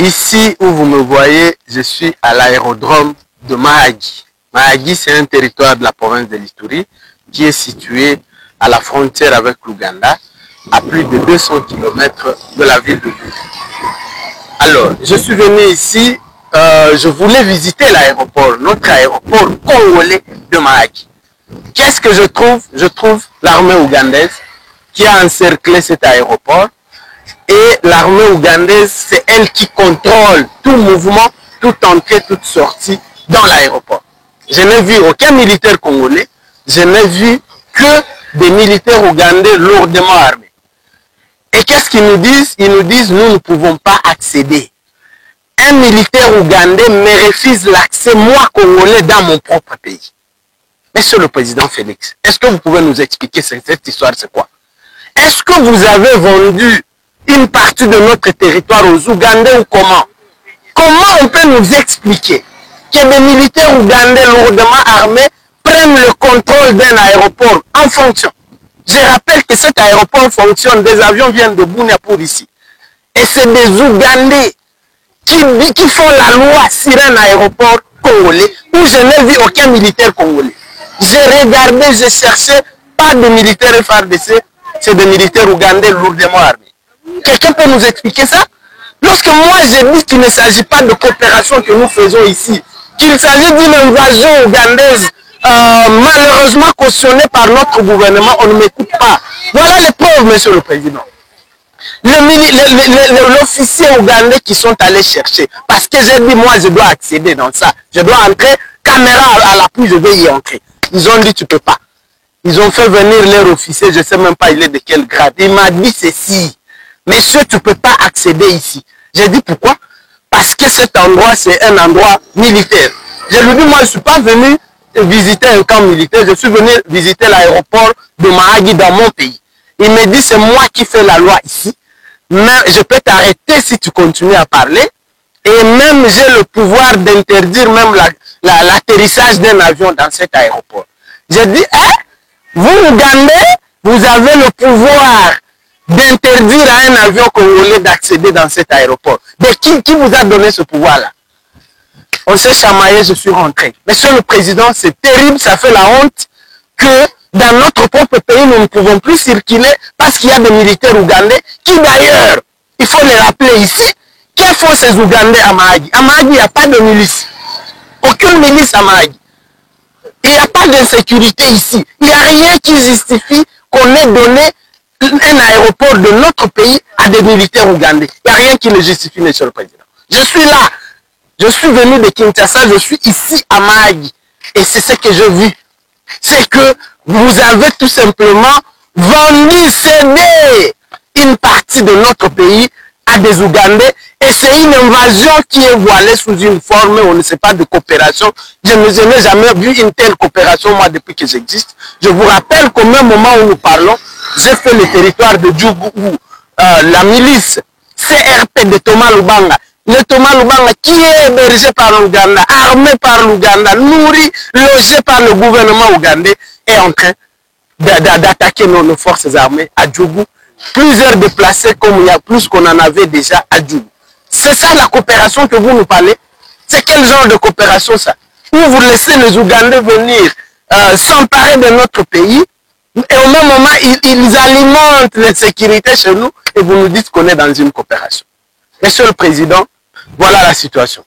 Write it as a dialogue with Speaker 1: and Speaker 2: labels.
Speaker 1: Ici où vous me voyez, je suis à l'aérodrome de Mahagi. Mahagi, c'est un territoire de la province de l'Ituri qui est situé à la frontière avec l'Ouganda, à plus de 200 km de la ville de Bunia. Alors, je suis venu ici, je voulais visiter l'aéroport, notre aéroport congolais de Mahagi. Qu'est-ce que je trouve? Je trouve l'armée ougandaise qui a encerclé cet aéroport. Et l'armée ougandaise, c'est elle qui contrôle tout mouvement, toute entrée, toute sortie dans l'aéroport. Je n'ai vu aucun militaire congolais, je n'ai vu que des militaires ougandais lourdement armés. Et qu'est-ce qu'ils nous disent? Ils nous disent, nous ne pouvons pas accéder. Un militaire ougandais me refuse l'accès, moi, congolais, dans mon propre pays. Monsieur le président Félix, est-ce que vous pouvez nous expliquer cette histoire, c'est quoi? Est-ce que vous avez vendu une partie de notre territoire aux Ougandais ou comment? Comment on peut nous expliquer que des militaires ougandais lourdement armés prennent le contrôle d'un aéroport en fonction? Je rappelle que cet aéroport fonctionne, des avions viennent de Bunia pour ici. Et c'est des Ougandais qui font la loi sur un aéroport congolais où je n'ai vu aucun militaire congolais. J'ai regardé, j'ai cherché, pas de militaires FARDC, c'est des militaires ougandais lourdement armés. Quelqu'un peut nous expliquer ça? Lorsque moi je dis qu'il ne s'agit pas de coopération que nous faisons ici, qu'il s'agit d'une invasion ougandaise malheureusement cautionnée par notre gouvernement, on ne m'écoute pas. Voilà les preuves, monsieur le président. L'officier ougandais qui sont allés chercher, parce que j'ai dit moi je dois accéder dans ça, je dois entrer, caméra à l'appui, je dois y entrer. Ils ont dit tu peux pas. Ils ont fait venir leur officier, je ne sais même pas il est de quel grade. Il m'a dit ceci. Monsieur, tu ne peux pas accéder ici. J'ai dit pourquoi? Parce que cet endroit, c'est un endroit militaire. Je lui ai dit, moi, je ne suis pas venu visiter un camp militaire, je suis venu visiter l'aéroport de Mahagi dans mon pays. Il me dit, c'est moi qui fais la loi ici, mais je peux t'arrêter si tu continues à parler, et même j'ai le pouvoir d'interdire même l'atterrissage d'un avion dans cet aéroport. J'ai dit, hein? Vous, Ougandais, vous avez le pouvoir d'interdire à un avion congolais d'accéder dans cet aéroport. Mais qui vous a donné ce pouvoir-là? On s'est chamaillé, je suis rentré. Monsieur le Président, c'est terrible, ça fait la honte que dans notre propre pays, nous ne pouvons plus circuler parce qu'il y a des militaires ougandais qui d'ailleurs, il faut les rappeler ici, que font ces Ougandais à Mahagi? À Mahagi, il n'y a pas de milice. Aucune milice à Mahagi. Il n'y a pas d'insécurité ici. Il n'y a rien qui justifie qu'on ait donné un aéroport de notre pays à des militaires ougandais. Il n'y a rien qui le justifie, monsieur le président. Je suis là. Je suis venu de Kinshasa, je suis ici à Mahagi. Et c'est ce que j'ai vu. C'est que vous avez tout simplement vendu, cédé une partie de notre pays à des Ougandais. Et c'est une invasion qui est voilée sous une forme, on ne sait pas, de coopération. Je n'ai jamais vu une telle coopération, moi, depuis que j'existe. Je vous rappelle qu'au même moment où nous parlons, j'ai fait le territoire de Djougou où la milice CRP de Thomas Lubanga, le Thomas Lubanga qui est hébergé par l'Ouganda, armé par l'Ouganda, nourri, logé par le gouvernement ougandais, est en train d'attaquer nos forces armées à Djougou. Plusieurs déplacés comme il y a plus qu'on en avait déjà à Djougou. C'est ça la coopération que vous nous parlez? C'est quel genre de coopération ça? Où vous laissez les Ougandais venir s'emparer de notre pays et au même moment ils alimentent l'insécurité chez nous et vous nous dites qu'on est dans une coopération. Monsieur le Président, voilà la situation.